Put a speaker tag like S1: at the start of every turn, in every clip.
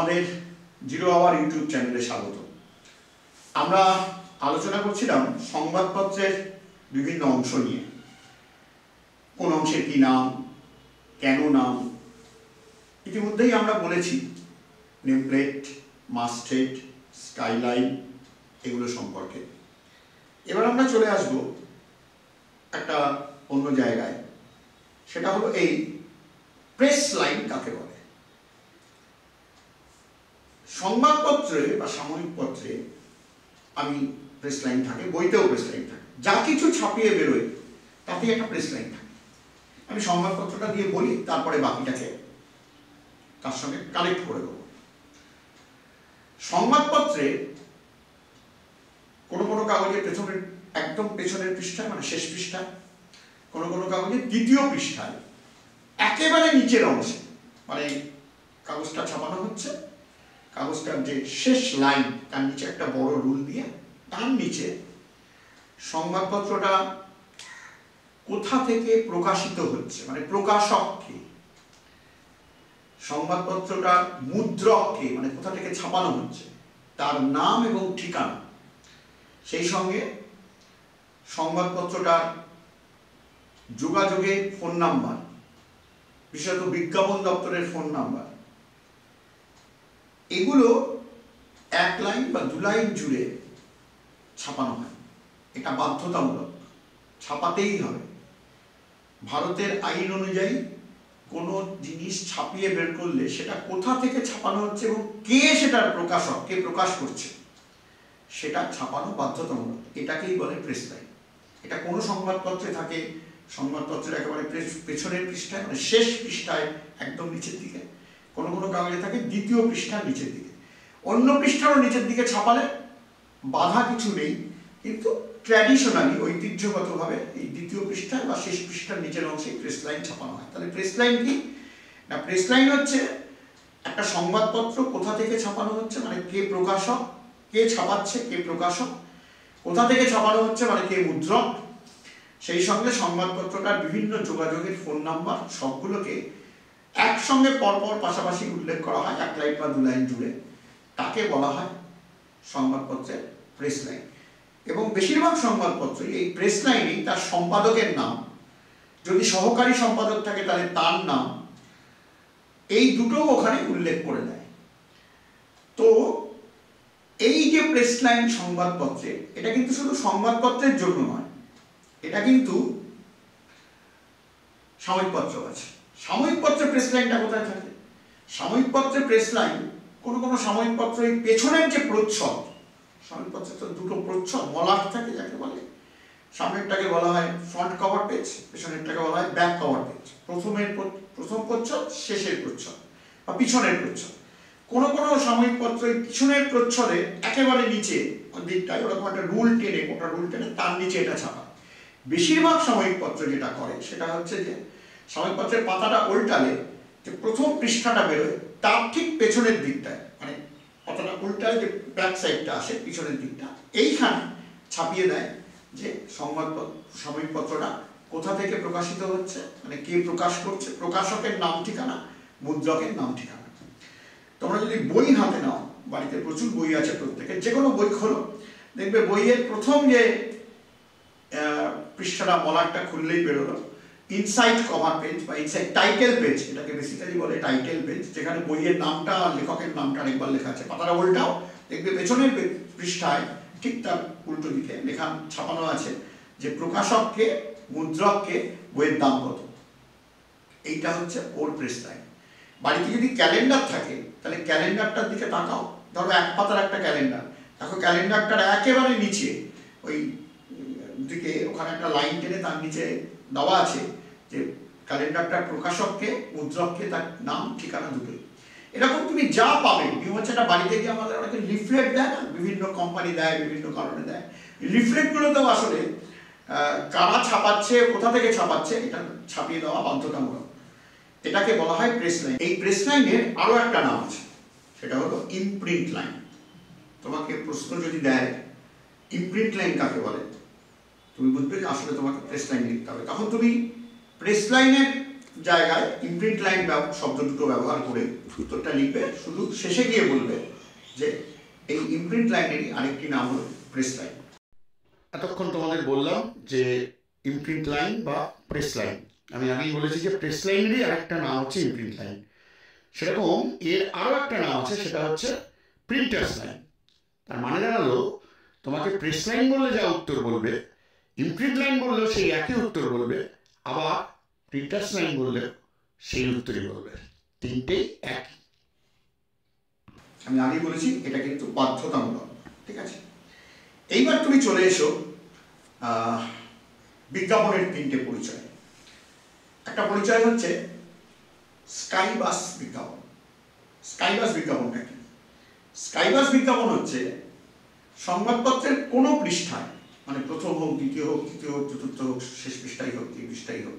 S1: আমাদের zero our YouTube চ্যানেলে স্বাগত। আমরা আলোচনা করছিলাম সংবাদপত্রের বিভিন্ন অংশ নিয়ে, কোন অংশের কি নাম, কেন নাম। ইতিমধ্যেই আমরা বলেছি নেমপ্লেট, মাস্টেড, স্কাইলাইন এগুলো সম্পর্কে। এবার আমরা চলে আসব একটা অন্য জায়গায়, সেটা হলো এই প্রেস লাইন কাকে বলে। সংবাদপত্রে বা সাময়িক পত্রে আমি প্রেস লাইন থাকে, বইতেও প্রেস লাইন থাকে, যা কিছু ছাপিয়ে বেরোয় তাতেই একটা প্রেস লাইন থাকে। আমি সংবাদপত্রটা দিয়ে বলি, তারপরে বাকিটাকে তার সঙ্গে কানেক্ট করে দেবো। সংবাদপত্রে কোনো কোনো কাগজের পেছনের একদম পেছনের পৃষ্ঠায়, মানে শেষ পৃষ্ঠায়, কোনো কোনো কাগজের দ্বিতীয় পৃষ্ঠায় একেবারে নিচের অংশে, মানে কাগজটা ছাপানো হচ্ছে, কাগজটার যে শেষ লাইন তার নিচে একটা বড় রুল দিয়ে তার নিচে সংবাদপত্রটা কোথা থেকে প্রকাশিত হচ্ছে, মানে প্রকাশক কে, সংবাদপত্রটা মুদ্রক কে, মানে কোথা থেকে ছাপানো হচ্ছে তার নাম এবং ঠিকানা, সেই সঙ্গে সংবাদপত্রটার যোগাযোগের ফোন নাম্বার, বিশেষত বিজ্ঞাপন দপ্তরের ফোন নাম্বার, এগুলো এক লাইন বা দু লাইন জুড়ে ছাপানো হয়। এটা বাধ্যতামূলক, ছাপাতেই হবে। ভারতের আইন অনুযায়ী কোনো জিনিস ছাপিয়ে বের করলে সেটা কোথা থেকে ছাপানো হচ্ছে এবং কে সেটার প্রকাশক, কে প্রকাশ করছে, সেটা ছাপানো বাধ্যতামূলক। এটাকেই বলে প্রেস লাইন। এটা কোনো সংবাদপত্রে থাকে সংবাদপত্রের একেবারে পেছনের পৃষ্ঠায়, মানে শেষ পৃষ্ঠায় একদম নিচের দিকে, কোনো কোনো কাগজে থাকে দ্বিতীয় পৃষ্ঠার নিচের দিকে। অন্য পৃষ্ঠারও নিচের দিকে ছাপালে বাধা কিছু নেই, কিন্তু ট্র্যাডিশনালি ঐতিহ্যগতভাবে এই দ্বিতীয় পৃষ্ঠায় বা শেষ পৃষ্ঠার নিচের অংশে প্রেস লাইন ছাপানো হয়। তাহলে প্রেস লাইন কি না? প্রেস লাইন হচ্ছে একটা সংবাদপত্র কোথা থেকে ছাপানো হচ্ছে, মানে কে প্রকাশক, কে ছাপাচ্ছে, কে প্রকাশক, কোথা থেকে ছাপানো হচ্ছে মানে কে মুদ্রক, সেই সঙ্গে সংবাদপত্রটার বিভিন্ন যোগাযোগের ফোন নাম্বার সবগুলোকে একসঙ্গে পরপর পাশাপাশি উল্লেখ করা হয় এক লাইন বা দু লাইন জুড়ে। তাকে বলা হয় সংবাদপত্রের প্রেস লাইন। এবং বেশিরভাগ সংবাদপত্রই এই প্রেস লাইনেই তার সম্পাদকের নাম, যদি সহকারী সম্পাদক থাকে তাহলে তার নাম, এই দুটো ওখানে উল্লেখ করে দেয়। তো এই যে প্রেস লাইন সংবাদপত্রে, এটা কিন্তু শুধু সংবাদপত্রের জন্য নয়, এটা কিন্তু সাময়িক পত্র আছে। সাময়িক পত্রে প্রেস লাইনটা কোথায় থাকে? সাময়িক পত্রে প্রেস লাইন কোনো কোনো সাময়িক পত্র এই পেছনের যে প্রচ্ছদ, সাময়িক পত্রে তো দুটো প্রচ্ছদ মলাট থাকে যাকে বলে, সামনেরটাকে বলা হয় ফ্রন্ট কভার পেজ, পেছনেরটাকে বলা হয় ব্যাক কভার পেজ। প্রথম প্রচ্ছদ, শেষের প্রচ্ছদ বা পিছনের প্রচ্ছদ। কোনো কোনো সাময়িক পত্র এই পিছনের প্রচ্ছদে একেবারে নিচে দিকটায় ওরকম একটা রুল টেনে, ওটা রুল টেনে তার নিচে এটা ছাপা। বেশিরভাগ সাময়িক পত্র যেটা করে সেটা হচ্ছে যে সাময়িক পত্রের পাতাটা উল্টালে যে প্রথম পৃষ্ঠাটা বেরোয় তার ঠিক পেছনের দিকটায়, মানে পাতাটা উল্টালে যে ব্যাক সাইডটা আসে পিছনের দিকটা, এইখানে ছাপিয়ে দেয় যে সাময়িক পত্রটা কোথা থেকে প্রকাশিত হচ্ছে, মানে কে প্রকাশ করছে, প্রকাশকের নাম ঠিকানা, মুদ্রকের নাম ঠিকানা। তোমরা যদি বই হাতে নাও, বাড়িতে প্রচুর বই আছে প্রত্যেকের, যে কোনো বই খোলো, দেখবে বইয়ের প্রথম যে পৃষ্ঠাটা মলাটটা খুললেই বেরোলো ইনসাইড কভার পেজ বা ইনসাইড টাইটেল পেজ, এটাকে বেসিক্যালি বলে টাইটেল পেজ, যেখানে বইয়ের নামটা আর লেখকের নামটা আরেকবার লেখা আছে। পাতাটা উল্টাও, দেখবে পেছনের পৃষ্ঠায় ঠিক তার উল্টো দিকে লেখা ছাপানো আছে যে প্রকাশককে, মুদ্রককে, বইয়ের দাম কত। এইটা হচ্ছে ওর প্রেস লাইন। বাড়িতে যদি ক্যালেন্ডার থাকে তাহলে ক্যালেন্ডারটার দিকে তাকাও, ধরো এক পাতার একটা ক্যালেন্ডার, দেখো ক্যালেন্ডারটার একেবারে নিচে ওই দিকে ওখানে একটা লাইন টেনে তার নিচে দেওয়া আছে যে ক্যালেন্ডারটার প্রকাশককে, মুদ্রককে, তার নাম ঠিকানা দুটোই। এরকম তুমি যা পাবে, হচ্ছে একটা বাড়িতে গিয়ে আমাদের অনেকে লিফলেট দেয় না, বিভিন্ন কোম্পানি দেয়, বিভিন্ন কারণে দেয়। লিফলেটগুলোতেও আসলে কারা ছাপাচ্ছে, কোথা থেকে ছাপাচ্ছে, এটা ছাপিয়ে দেওয়া বাধ্যতামূলক। এটাকে বলা হয় প্রেস লাইন। এই প্রেস লাইনের আরো একটা নাম আছে, সেটা হলো ইমপ্রিন্ট লাইন। তোমাকে প্রশ্ন যদি দেয় ইমপ্রিন্ট লাইন কাকে বলে, তুমি বুঝবে যে আসলে তোমাকে প্রেস লাইন লিখতে হবে। তখন তুমি প্রেস লাইনের জায়গায় ইমপ্রিন্ট লাইন শব্দ দুটো ব্যবহার করে উত্তরটা লিখবে, শুধু শেষে গিয়ে বলবে যে এই ইমপ্রিন্ট লাইনেরই আরেকটি নাম হলো প্রেস লাইন।
S2: এতক্ষণ তোমাদের বললাম যে ইমপ্রিন্ট লাইন বা প্রেস লাইন। আমি আগেই বলেছি যে প্রেস লাইনেরই আরেকটা নাম হচ্ছে ইমপ্রিন্ট লাইন। সেরকম এর আরও একটা নাম আছে, সেটা হচ্ছে প্রিন্টার্স লাইন। তার মানে দাঁড়ালো, তোমাকে প্রেস লাইন বললে যা উত্তর বলবে, ইমপ্রিন্ট লাইন বললেও সেই একই উত্তর বলবে, আবার প্রিন্টার্স লাইন বললেও সেই উত্তরই বলবে। তিনটেই একই।
S1: আমি আগেই বলেছি এটা কিন্তু বাধ্যতামূলক, ঠিক আছে? এইবার তুমি চলে এসো বিজ্ঞাপনের তিনটে পরিচয়। একটা পরিচয় হচ্ছে স্কাইবাস বিজ্ঞাপন। স্কাইবাস বিজ্ঞাপনটা কি? স্কাইবাস বিজ্ঞাপন হচ্ছে সংবাদপত্রের কোনো পৃষ্ঠায়, মানে প্রথম হোক, দ্বিতীয় হোক, তৃতীয় হোক, চতুর্থ হোক, শেষ পৃষ্ঠাই হোক, এই পৃষ্ঠাই হোক,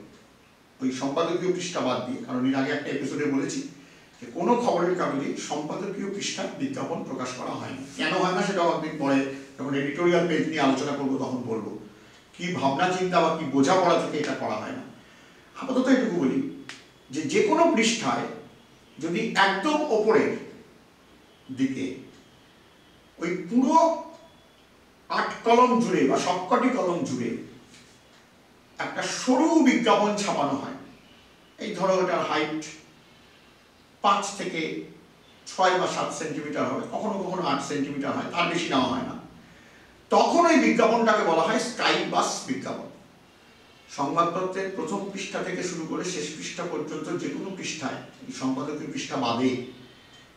S1: ওই সম্পাদকীয় পৃষ্ঠা বাদ দিয়ে, কারণ এর আগে একটা এপিসোডে বলেছি যে কোনো খবরের কাগজে সম্পাদকীয় পৃষ্ঠায় বিজ্ঞাপন প্রকাশ করা হয় না। কেন হয় না সেটা অনেকদিন পরে যখন এডিটোরিয়াল পেজ নিয়ে আলোচনা করবো তখন বলবো কি ভাবনা চিন্তা বা কি বোঝাপড়া থেকে এটা করা হয় না। আপাতত এটুকু বলি যে কোনো পৃষ্ঠায় যদি একদম ওপরের দিকে ওই পুরো 8 কলম জুড়ে বা সবকটি কলম জুড়ে একটা সরু বিজ্ঞাপন ছাপানো হয়, এই ধরো এটার হাইট 5 থেকে 6 বা 7 সেন্টিমিটার হবে, কখনো কখনো 8 সেন্টিমিটার হয়, তার বেশি নেওয়া হয় না, তখন ওই বিজ্ঞাপনটাকে বলা হয় স্কাইবাস বিজ্ঞাপন। সংবাদপত্রের প্রথম পৃষ্ঠা থেকে শুরু করে শেষ পৃষ্ঠা পর্যন্ত যে কোনো পৃষ্ঠায়, এই সম্পাদকীয় পৃষ্ঠা বাদে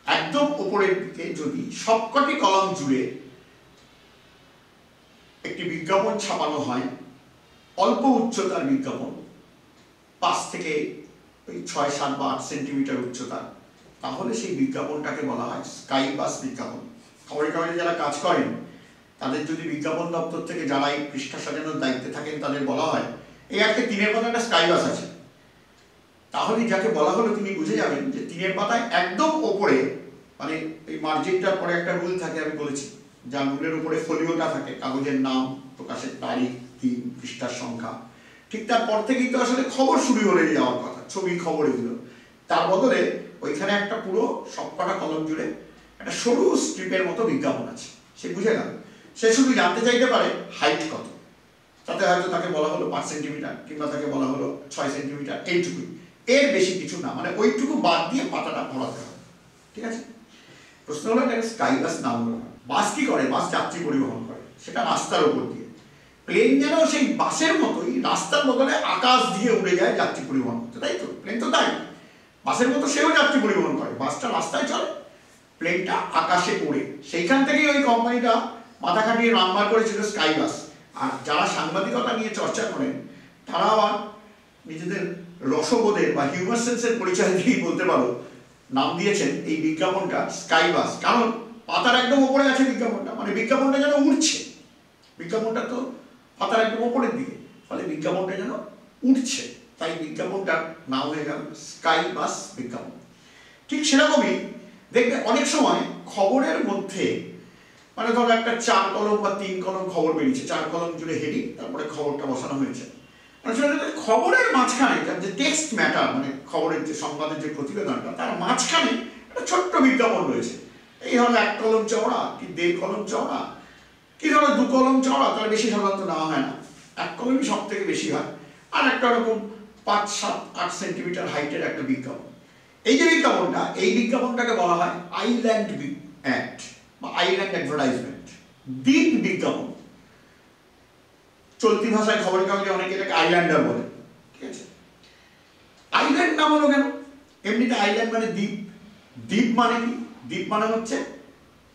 S1: একদম উপরের দিকে যদি সবকটি কলম জুড়ে একটি বিজ্ঞাপন ছাপানো হয়, অল্প উচ্চতার বিজ্ঞাপন, 5 থেকে 6, 7 বা 8 সেন্টিমিটার উচ্চতার, তাহলে সেই বিজ্ঞাপনটাকে বলা হয় স্কাইবাস বিজ্ঞাপন। খবরের কাগজে যারা কাজ করেন তাদের যদি বিজ্ঞাপন দপ্তর থেকে যারা এই পৃষ্ঠা সাজানোর দায়িত্বে থাকেন তাদের বলা হয় এই আজকে 3-এর পাতায় একটা স্কাইবাস আছে, তাহলে যাকে বলা হলো তিনি বুঝে যাবেন যে 3-এর পাতায় একদম ওপরে, মানে এই মার্জিনটার পরে একটা রুল থাকে আমি বলেছি, যা রুলের উপরে ফোলিওটা থাকে, কাগজের নাম, প্রকাশের তারিখ, দিন, পৃষ্ঠার সংখ্যা, ঠিক তারপর থেকেই তো আসলে খবর শুরু হয়ে যাওয়ার কথা, ছবি, খবর, এগুলো। তার বদলে ওইখানে একটা পুরো সবকটা কলম জুড়ে একটা সরু স্ট্রিপের মতো বিজ্ঞাপন আছে। সে বুঝে গেল, সে শুধু জানতে চাইতে পারে হাইট কত, তাতে হয়তো তাকে বলা হলো 5 সেন্টিমিটার কিংবা তাকে বলা হলো 6 সেন্টিমিটার, এইটুকুই, এর বেশি কিছু না, মানে ওইটুকু বাদ দিয়ে পাতাটা ভরাতে হবে, ঠিক আছে? প্রশ্ন হলো এটা স্কাইবাস নাম হলো। বাস কি করে? বাস যাত্রী পরিবহন করে, সেটা রাস্তার উপর দিয়ে। প্লেন যেন সেই বাসের মতোই রাস্তার বদলে আকাশ দিয়ে উড়ে যায় যাত্রী পরিবহন করতে, তাই তো? প্লেন তো তাই, বাসের মতো সেও যাত্রী পরিবহন করে, বাসটা রাস্তায় চলে, প্লেনটা আকাশে ওড়ে। সেইখান থেকেই ওই কোম্পানিটা মাথা খাটিয়ে নাম্বার করেছিল স্কাইবাস। আর যারা সাংবাদিকতা নিয়ে চর্চা করেন তারা আবার নিজেদের রসবোধের বা হিউমার সেন্সের পরিচয় দিয়েই বলতে পারো নাম দিয়েছেন এই বিজ্ঞাপনটা স্কাইবাস, কারণ পাতার একদম উপরে আছে বিজ্ঞাপনটা, মানে বিজ্ঞাপনটা যেন উঠছে, বিজ্ঞাপনটা তো পাতার একদম উপরের দিকে, ফলে বিজ্ঞাপনটা যেন উঠছে, তাই বিজ্ঞাপনটার নাম হয়ে গেল স্কাইবাস বিজ্ঞাপন। ঠিক সেরকমই দেখবে অনেক সময় খবরের মধ্যে, মানে ধরো একটা 4 কলম বা 3 কলম খবর বেরিয়েছে, 4 কলম জুড়ে হেডিং, তারপরে খবরটা বসানো হয়েছে, খবরের মাঝখানে যে টেক্সট ম্যাটার, মানে খবরের যে সংবাদের যে প্রতিবেদনটা, তার মাঝখানে একটা ছোট্ট বিজ্ঞাপন রয়েছে। এই হলো 1 কলম চওড়া কি 1.5 কলম চওড়া কি ধরো 2 কলম চওড়া, তার বেশি সাধারণত নেওয়া হয় না, 1 কলমই সব থেকে বেশি হয়, আর একটা রকম 5, 7, 8 সেন্টিমিটার হাইটের একটা বিজ্ঞাপন। এই যে বিজ্ঞাপনটা, এই বিজ্ঞাপনটাকে বলা হয় আইল্যান্ড অ্যাড বা আইল্যান্ড অ্যাডভার্টাইজমেন্ট, দ্বীপ বিজ্ঞাপন। চলতি ভাষায় খবরের কাগজে অনেকে এটাকে আইল্যান্ডার বলে, ঠিক আছে? আইল্যান্ড নাম হলো কেন? এমনিতে আইল্যান্ড মানে দ্বীপ। দ্বীপ মানে কি? দ্বীপ মানে হচ্ছে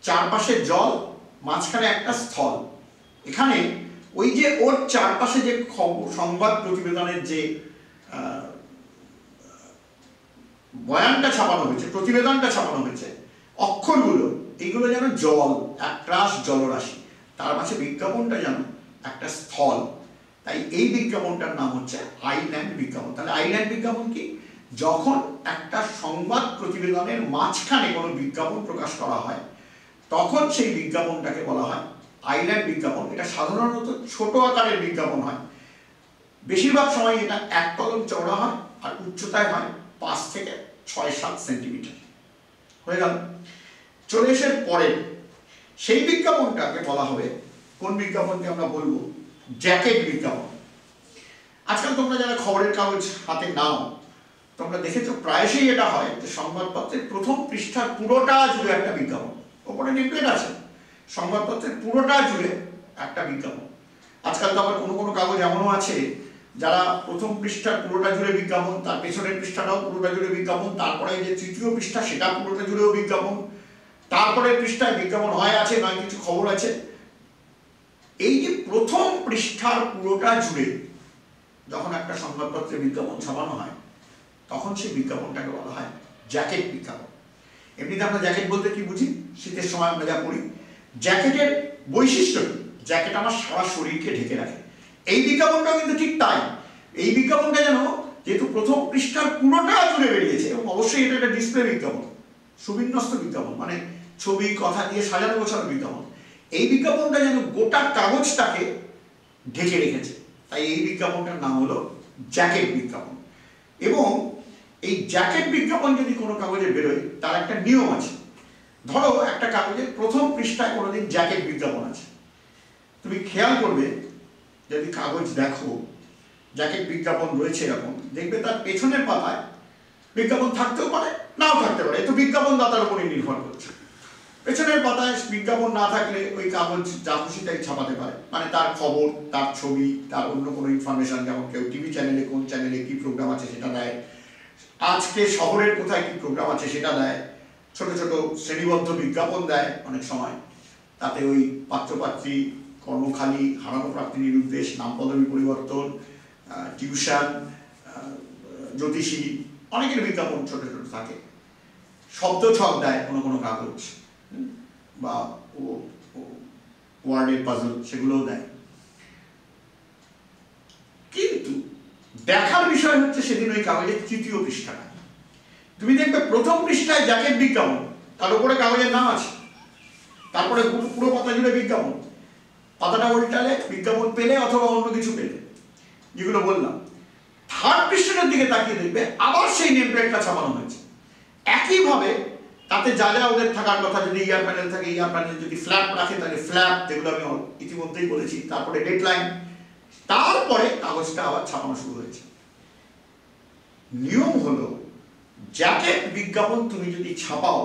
S1: চারপাশে জল, মাঝখানে একটা স্থল। এখানে ওই যে ওর চারপাশে যে সংবাদ প্রতিবেদনের যে বয়ানটা ছাপানো হয়েছে, প্রতিবেদনটা ছাপানো হয়েছে, অক্ষরগুলো, এইগুলো যেন জল, একরাশ জলরাশি, তার মাঝে বিজ্ঞাপনটা যেন একটা স্থল, তাই এই বিজ্ঞাপনটার নাম হচ্ছে আইল্যান্ড বিজ্ঞাপন। তাহলে আইল্যান্ড বিজ্ঞাপন কি? যখন একটা সংবাদ প্রতিবেদনের মাঝখানে কোনো বিজ্ঞাপন প্রকাশ করা হয় তখন সেই বিজ্ঞাপনটাকে বলা হয় আইল্যান্ড বিজ্ঞাপন। এটা সাধারণত ছোট আকারের বিজ্ঞাপন হয়, বেশিরভাগ সময় এটা 1 কলম চওড়া হয় আর উচ্চতায় হয় 5 থেকে 6-7 সেন্টিমিটার। হয়ে গেল। চলে এসে পরে সেই বিজ্ঞাপনটাকে বলা হবে, কোন বিজ্ঞাপনকে আমরা বলবো? জ্যাকেট বিজ্ঞাপন। আজকাল তোমরা যারা খবরের কাগজ হাতে নাও, তোমরা দেখেছো প্রায়শই এটা হয় যে সংবাদপত্রের প্রথম পৃষ্ঠার পুরোটা জুড়ে একটা বিজ্ঞাপন, ওপরে নেমপ্লেট আছে, সংবাদপত্রের পুরোটা জুড়ে একটা বিজ্ঞাপন। আজকাল তো আবার কোনো কোনো কাগজ এমনও আছে যারা প্রথম পৃষ্ঠার পুরোটা জুড়ে বিজ্ঞাপন, তার পেছনের পৃষ্ঠাটাও পুরোটা জুড়ে বিজ্ঞাপন, তারপরে যে তৃতীয় পৃষ্ঠা সেটা পুরোটা জুড়েও বিজ্ঞাপন, তারপরের পৃষ্ঠায় বিজ্ঞাপন হয় আছে, নয় কিছু খবর আছে। এই যে প্রথম পৃষ্ঠার পুরোটা জুড়ে যখন একটা সংবাদপত্রে বিজ্ঞাপন ছাপানো হয়, তখন সেই বিজ্ঞাপনটাকে বলা হয় জ্যাকেট বিজ্ঞাপন। এমনিতে আমরা জ্যাকেট বলতে কি বুঝি? শীতের সময় আমরা যা পরি। জ্যাকেটের বৈশিষ্ট্য কি? জ্যাকেট আমার সারা শরীরকে ঢেকে রাখে। এই বিজ্ঞাপনটাও কিন্তু ঠিক তাই। এই বিজ্ঞাপনটা যেন যেহেতু প্রথম পৃষ্ঠার পুরোটা জুড়ে বেরিয়েছে, এবং অবশ্যই এটা একটা ডিসপ্লে বিজ্ঞাপন, সুবিন্যস্ত বিজ্ঞাপন, মানে ছবি কথা দিয়ে সাজানো গোছানো বিজ্ঞাপন। এই বিজ্ঞাপনটা যেন গোটা কাগজটাকে ঢেকে রেখেছে, তাই এই বিজ্ঞাপনটার নাম হলো জ্যাকেট বিজ্ঞাপন। এবং এই জ্যাকেট বিজ্ঞাপন যদি কোনো কাগজে বেরোয়, তার একটা নিয়ম আছে। ধরো একটা কাগজের প্রথম পৃষ্ঠায় কোনোদিন জ্যাকেট বিজ্ঞাপন আছে, তুমি খেয়াল করবে যদি কাগজ দেখো জ্যাকেট বিজ্ঞাপন রয়েছে এরকম, দেখবে তার পেছনের পাতায় বিজ্ঞাপন থাকতেও পারে, নাও থাকতে পারে, এ তো বিজ্ঞাপন দাতার উপরে নির্ভর করছে। পেছনের পাতায় বিজ্ঞাপন না থাকলে ওই কাগজ যা খুশি তাই ছাপাতে পারে, মানে তার খবর, তার ছবি, তার অন্য কোনো ইনফরমেশন, যেমন কেউ টিভি চ্যানেলে কোন চ্যানেলে কি প্রোগ্রাম আছে সেটা দেয়, আজকে শহরের কোথায় কি প্রোগ্রাম আছে সেটা দেয়, ছোট ছোট শ্রেণীবদ্ধ বিজ্ঞাপন দেয় অনেক সময়। তাতে ওই পাত্রপাত্রী, কর্মখালী, হারানো প্রাপ্তি নিরুদ্দেশ, নাম পদবী পরিবর্তন, টিউশন, জ্যোতিষী, অনেকের বিজ্ঞাপন ছোট ছোট থাকে। শব্দ ছক দেয় কোনো কোনো কাগজ, বা ওয়ার্ডের পাজল, সেগুলোও দেয়। কিন্তু দেখার বিষয় হচ্ছে সেদিন ওই কাগজের তৃতীয় পৃষ্ঠাটা। তুমি দেখবে প্রথম পৃষ্ঠায় জ্যাকেট বিজ্ঞাপন, তার উপরে কাগজের নাম আছে, তারপরে পুরো পাতা জুড়ে বিজ্ঞাপন, পাতাটা উল্টালে বিজ্ঞাপন পেলে অথবা অন্য কিছু পেলে, যেগুলো বললাম। থার্ড পৃষ্ঠাটার দিকে তাকিয়ে দেখবে আবার সেই নেম প্লেটটা ছাপানো হয়েছে একইভাবে। তাতে যা যা ওদের থাকার কথা, যদি ইয়ার প্যানেল থাকে ইয়ার প্যানেল, যদি ফ্ল্যাপ রাখে তাহলে ফ্ল্যাপ, যেগুলো আমি ইতিমধ্যেই বলেছি, তারপরে ডেডলাইন, তারপরে কাগজটা আবার ছাপানো শুরু হয়েছে। নিয়ম হলো জ্যাকেট বিজ্ঞাপন তুমি যদি ছাপাও,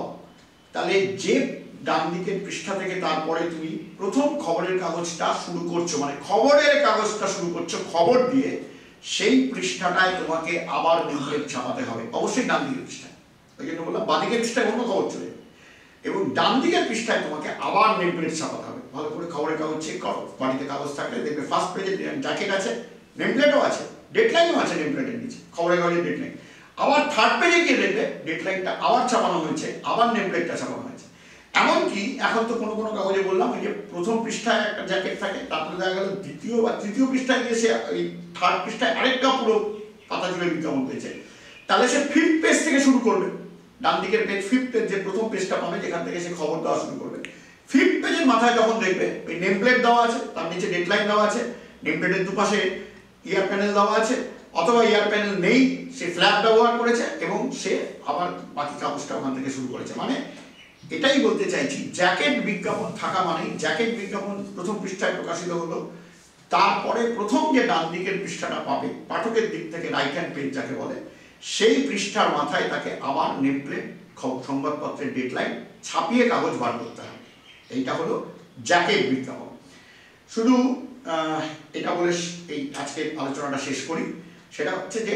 S1: তাহলে যে ডান দিকের পৃষ্ঠা থেকে তারপরে তুমি প্রথম খবরের কাগজটা শুরু করছো, মানে খবরের কাগজটা শুরু করছো খবর দিয়ে, সেই পৃষ্ঠাটায় তোমাকে আবার নেমপ্লেট ছাপাতে হবে, অবশ্যই ডান দিকের পৃষ্ঠায়। ওই জন্য বললাম বাঁদিকের পৃষ্ঠায় অন্য খবর চলে, এবং ডান দিকের পৃষ্ঠায় তোমাকে আবার নেমপ্লেট ছাপাতে হবে। ভালো করে খবরের কাগজ চেক করো, বাড়িতে কাগজ থাকলে দেখবে ফার্স্ট পেজে জ্যাকেট আছে, নেমপ্লেটও আছে, ডেডলাইনও আছে নেমপ্লেটের নিচে, খবরের কাগজের ডেডলাইন। আবার থার্ড পেজে গিয়ে দেখবে ডেডলাইনটা আবার ছাপানো হয়েছে, আবার নেমপ্লেটটা ছাপানো হয়েছে। এমনকি এখন তো কোনো কোনো কাগজে বললাম ওই যে প্রথম পৃষ্ঠায় একটা জ্যাকেট থাকে, তারপরে দেখা গেল দ্বিতীয় বা তৃতীয় পৃষ্ঠায় গিয়ে সে ওই থার্ড পৃষ্ঠায় আরেকটা পুরো পাতা জুড়ে বিজ্ঞাপন পেয়েছে, তাহলে সে ফিফথ পেজ থেকে শুরু করবে। ডান দিকের পেজ ফিফথ পেজ, যে প্রথম পেজটা পাবে যেখান থেকে সে খবর দেওয়া শুরু করবে, ফিফথ পেজের মাথায় যখন দেখবে ওই নেম প্লেট দেওয়া আছে, তার নিচে ডেডলাইন দেওয়া আছে, নেম প্লেটের দুপাশে ইয়ার প্যানেল দেওয়া আছে, অথবা ইয়ার প্যানেল নেই, সে ফ্ল্যাপ ব্যবহার করেছে এবং সে আবার বাকি কাগজটা ওখান থেকে শুরু করেছে। মানে এটাই বলতে চাইছি, জ্যাকেট বিজ্ঞাপন থাকা মানে জ্যাকেট বিজ্ঞাপন প্রথম পৃষ্ঠায় প্রকাশিত হলো, তারপরে প্রথম যে ডান দিকের পৃষ্ঠাটা পাবে পাঠকের দিক থেকে, রাইট হ্যান্ড পেজ যাকে বলে, সেই পৃষ্ঠার মাথায় তাকে আবার নেমপ্লেট, সংবাদপত্রের ডেডলাইন ছাপিয়ে কাগজ বার করতে হবে। এইটা হলো জ্যাকেট বিজ্ঞাপন। শুধু এটা বলে এই আজকের আলোচনাটা শেষ করি। সেটা হচ্ছে যে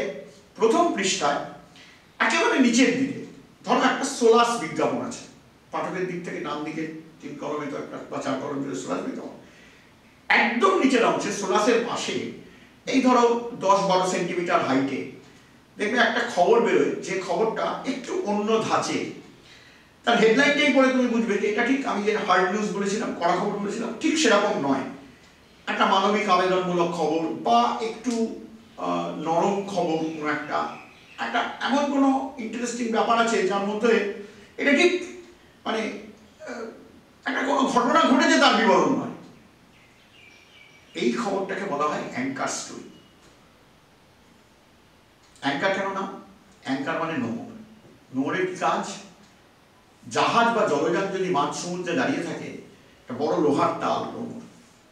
S1: প্রথম পৃষ্ঠায় একেবারে নিচের দিকে ধরো একটা সোলাস বিজ্ঞাপন আছে, পাঠকের দিক থেকে ডান দিকে 3 কলমে তো একটা বা 4 কলম জুড়ে সোলাস বিজ্ঞাপন, একদম নিচের অংশে সোলাসের পাশে এই ধরো 10-12 সেন্টিমিটার হাইটে দেখবে একটা খবর বেরোয়, যে খবরটা একটু অন্য ধাঁচে। তার হেডলাইনটাই পড়ে তুমি বুঝবে যে এটা ঠিক আমি যে হার্ড নিউজ বলেছিলাম, কড়া খবর বলেছিলাম, ঠিক সেরকম নয়। একটা মানবিক আবেদনমূলক খবর বা একটু নরম খবর, কোনো একটা এমন কোনো ইন্টারেস্টিং ব্যাপার আছে যার মধ্যে এটা ঠিক মানে একটা কোনো ঘটনা ঘটেছে তার বিবরণ নয়। এই খবরটাকে বলা হয় অ্যাঙ্কার স্টোরি। অ্যাঙ্কার কেন নাম? অ্যাঙ্কার মানে নোঙর। নোঙরের কি কাজ? জাহাজ বা জলযান যদি মাঝ সমুদ্রে দাঁড়িয়ে থাকে, একটা বড় লোহার তাল নোঙর,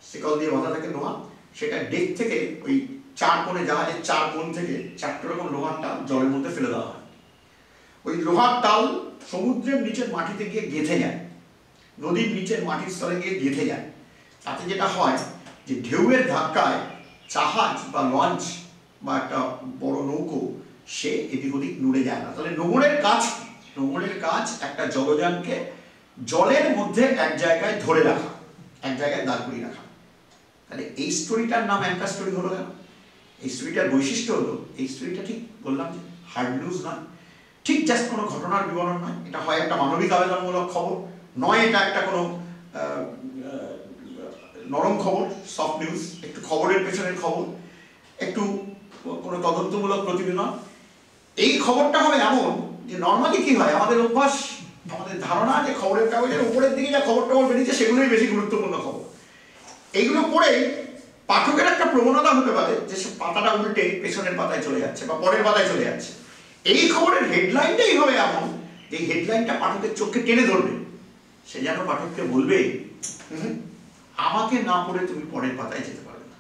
S1: শিকল দিয়ে বাঁধা থাকে লোহা, সেটা ডেক থেকে ওই চার কোণে, জাহাজের চার কোণ থেকে 4টে রকম লোহার তাল জলের মধ্যে ফেলে দেওয়া হয়। ওই লোহার তাল সমুদ্রের নিচের মাটিতে গিয়ে গেঁথে যায়, নদীর নিচের মাটির স্তরে গিয়ে গেঁথে যায়। তাতে যেটা হয় যে ঢেউয়ের ধাক্কায় জাহাজ বা লঞ্চ বা একটা বড় নৌকো সে এদিক ওদিক নুড়ে যায় না। তাহলে নোঙরের কাজ কি? নোঙরের কাজ একটা জলযানকে জলের মধ্যে এক জায়গায় ধরে রাখা, এক জায়গায় দাঁড় করিয়ে রাখা। তাহলে এই স্টোরিটার নাম অ্যাঙ্কার স্টোরি হলো কেন? এই স্টোরিটার বৈশিষ্ট্য হলো, এই স্টোরিটা ঠিক বললাম যে হার্ড নিউজ নয়, ঠিক জাস্ট কোনো ঘটনার বিবরণ নয়, এটা হয় একটা মানবিক আবেদনমূলক খবর নয়, এটা একটা কোনো নরম খবর, সফট নিউজ, একটু খবরের পেছনের খবর, একটু কোনো তদন্তমূলক প্রতিবেদন। এই খবরটা হবে এমন যে নর্মালি কি হয়, আমাদের অভ্যাস, আমাদের ধারণা যে খবরের কাগজের উপরের দিকে যা খবর টবর বেরিয়েছে সেগুলোই বেশি গুরুত্বপূর্ণ খবর। এইগুলো পড়েই পাঠকের একটা প্রবণতা হতে পারে যে সে পাতাটা উল্টে পেছনের পাতায় চলে যাচ্ছে বা পরের পাতায় চলে যাচ্ছে। এই খবরের হেডলাইনটাই হবে এমন, এই হেডলাইনটা পাঠকের চোখকে টেনে ধরবে, সে যেন পাঠককে বলবে আমাকে না পড়ে তুমি পরের পাতায় যেতে পারবে না।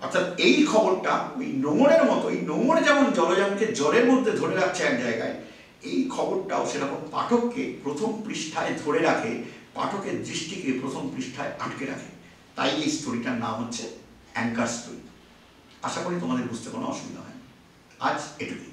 S1: অর্থাৎ এই খবরটা ওই নোঙরের মতো, এই নোঙর যেমন জলযানকে জলের মধ্যে ধরে রাখছে এক জায়গায়, এই খবরটাও সেরকম পাঠককে প্রথম পৃষ্ঠায় ধরে রাখে, পাঠকের দৃষ্টিকে প্রথম পৃষ্ঠায় আটকে রাখে। তাই এই স্টোরিটার নাম হচ্ছে অ্যাঙ্কার স্টোরি। আশা করি তোমাদের বুঝতে কোনো অসুবিধা হয়। আজ এটুকু।